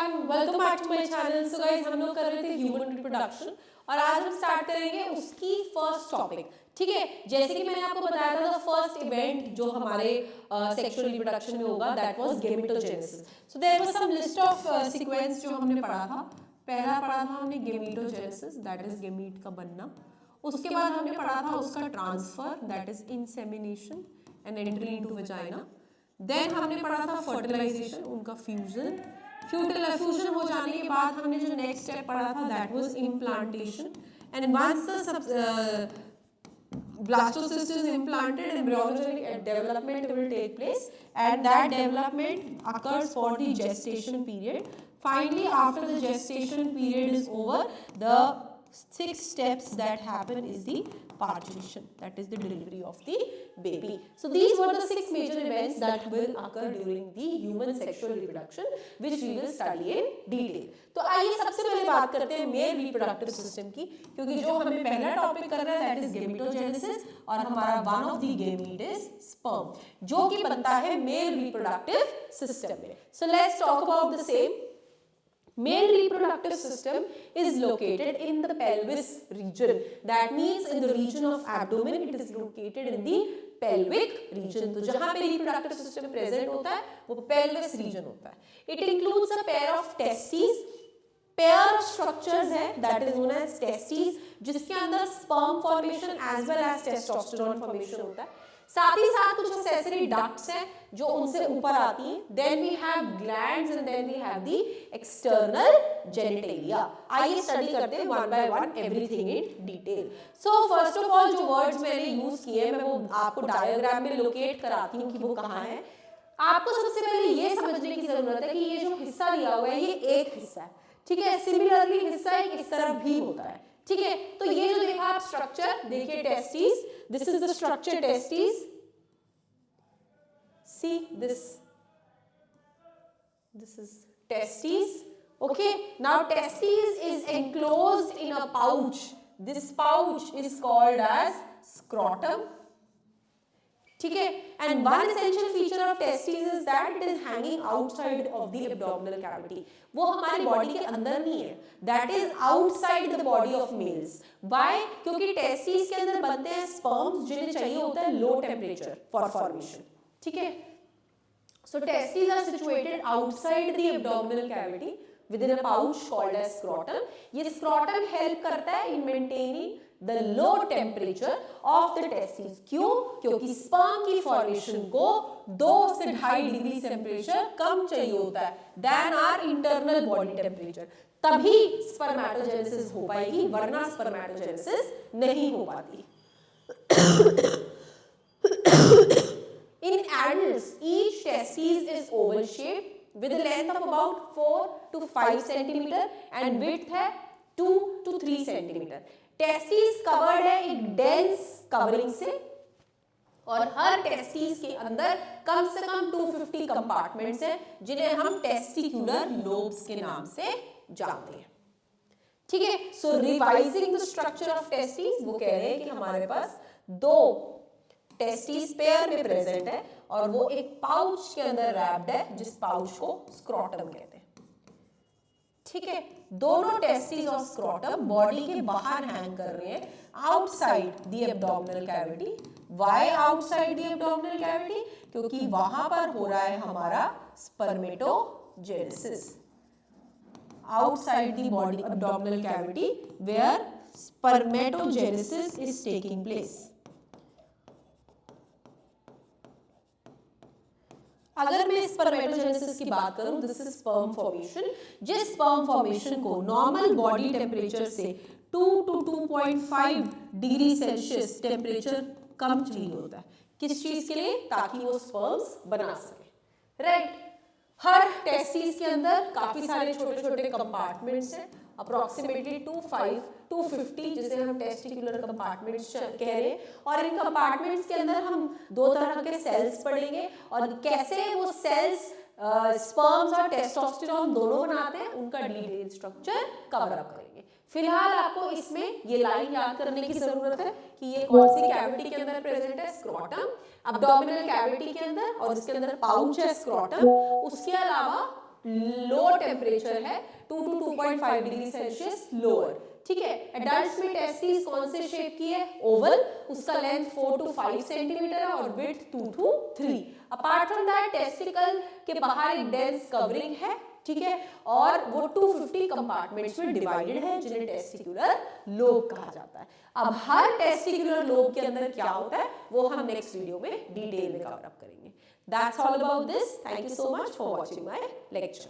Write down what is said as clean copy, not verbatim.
Everyone, welcome back to my channel. So guys, हम लोग कर रहे थे ह्यूमन रिप्रोडक्शन और आज हम स्टार्ट करेंगे उसकी फर्स्ट टॉपिक। ठीक है, जैसे कि मैंने आपको बताया था, फर्स्ट इवेंट जो हमारे सेक्सुअल रिप्रोडक्शन में होगा that was gametogenesis. So there was some list of sequence जो हमने पढ़ा था। पहला पढ़ा था हमने गेमेटोजेनेसिस, दैट इज गेमीट का बनना। उसके बाद हमने पढ़ा था उसका transfer, that is insemination and entry into vagina. Then हमने पढ़ा था फर्टिलाइजेशन, उनका फ्यूजन। फ्यूजन हो जाने के बाद हमने जो नेक्स्ट स्टेप पढ़ा था that was implantation. And once the blastocyst is implanted, embryological development will take place, and that development occurs for the gestation period. Finally, after the gestation period is over, the 6 steps that happen is the parturition, that is the delivery of the baby. So these were the 6 major events that will occur during the human sexual reproduction, which we will study in detail. तो आइए सबसे पहले बात करते हैं male reproductive system की, क्योंकि जो हमें पहला टॉपिक कर रहा है दैट इज गेमेटोजेनेसिस और हमारा one of the gamete is sperm, जो कि बनता है मेल रिप्रोडक्टिव सिस्टम में. So let's talk about the same. Male reproductive system is located in the pelvis region. That means in the region of abdomen, it is located in the pelvic region. तो जहाँ पे reproductive system present होता है वो pelvis region होता है. It includes a pair of testes. Pair of structures है that is known as testes, जिसके अंदर sperm formation as well as testosterone formation होता है. साथ ही साथ कुछ accessory ducts हैं जो उनसे ऊपर आती हैं. Then we have glands and then we have the external genitalia. आइए स्टडी करते हैं one by one everything in detail. So first of all जो words मैंने यूज किए मैं वो आपको डायग्राम में लोकेट कराती हूँ कि वो कहाँ है. आपको सबसे पहले ये समझने की जरूरत है कि ये जो हिस्सा दिया हुआ है ये एक हिस्सा है. ठीक है, सिमिलरली हिस्सा एक इस तरफ भी होता है. ठीक है, तो ये जो देखा आप स्ट्रक्चर देखिए testis, this is the structure testis. See this is testis. Okay, now testis is enclosed in a pouch. This pouch is called as scrotum. ठीक है, and one essential feature of testis is that it is hanging outside of the abdominal cavity. वो हमारी body के अंदर नहीं है, that is outside the body of males. Why? क्योंकि testis के अंदर बनते हैं स्पर्म्स जिन्हें चाहिए होता है लो टेम्परेचर फॉर फॉर्मेशन. ठीक है, so testis are situated outside the abdominal cavity within a pouch called as scrotum. ये scrotum help करता है in maintaining the low temperature of the testes. क्यों? क्योंकि sperm की formation को 2 से 2.5 डिग्री टेम्परेचर कम चाहिए होता है than our internal body temperature. तभी spermatogenesis हो पाएगी, वरना spermatogenesis नहीं हो पाती. In adults, each testis is oval shaped with a length of about 4 to 5 centimeter and width है 2 to 3 centimeter. टेस्टिस कवर्ड है एक डेंस कवरिंग से और हर टेस्टिस के अंदर कम से कम 250 कंपार्टमेंट्स हैं जिन्हें हम टेस्टिकुलर लोब्स के नाम से जानते हैं. ठीक है, so revising the structure of testis, वो कह रहे हैं कि हमारे पास 2 टेस्टिस पेयर में प्रेजेंट है और वो एक पाउच के अंदर रैप्ड है जिस पाउच को स्क्रोटम कहते हैं. ठीक है, दोनों टेस्टिस और स्क्रोटम बॉडी के बाहर हैंग कर रहे हैं outside the abdominal cavity. Why outside the abdominal cavity? क्योंकि वहां पर हो रहा है हमारा spermatogenesis outside the body abdominal cavity where spermatogenesis is taking place. अगर मैं स्पर्मेटोजेनेसिस की बात करूं, दिस इज स्पर्म फॉर्मेशन. जिस स्पर्म फॉर्मेशन को नॉर्मल बॉडी टेम्परेचर से 2 to 2.5 डिग्री सेल्सियस टेम्परेचर कम चाहिए होता है. किस चीज के लिए? ताकि वो स्पर्म्स बना सके. राइट, हर टेस्टिस के अंदर काफी सारे छोटे छोटे कंपार्टमेंट्स हैं, अप्रोक्सीमेटली 250 जिसे हम टेस्टिकुलर कंपार्टमेंट्स कह रहे हैं. और इन कंपार्टमेंट्स के अंदर हम 2 तरह के सेल्स पढ़ेंगे और कैसे वो सेल्स स्पर्म्स और टेस्टोस्टेरोन दोनों बनाते हैं उनका डिटेल स्ट्रक्चर कवर अप करेंगे. फिलहाल आपको इसमें ये लाइन याद करने की जरूरत है कि ये कौन सी कैविटी के अंदर प्रेजेंट है? स्क्रोटम, एब्डोमिनल कैविटी के अंदर, और इसके अंदर पाउच है स्क्रोटम. उसके अलावा लो टेम्परेचर है 2 to 2.5 डिग्री सेल्सियस लोअर, ठीक है। एडल्ट्स में टेस्टिस कौन से शेप की है, ओवल, उसका लेंथ 4 to 5 सेंटीमीटर है और width 2 to 3। Apart from that testicle के बाहर एक डेंस कवरिंग है, ठीक है, और वो 250 कंपार्टमेंट्स में डिवाइडेड है जिन्हें टेस्टिकुलर लोब कहा जाता है। अब हर टेस्टिकुलर लोब के अंदर क्या होता है वो हम नेक्स्ट वीडियो में डिटेल में कवर अप करेंगे। That's all about this. Thank you so much for watching my lecture.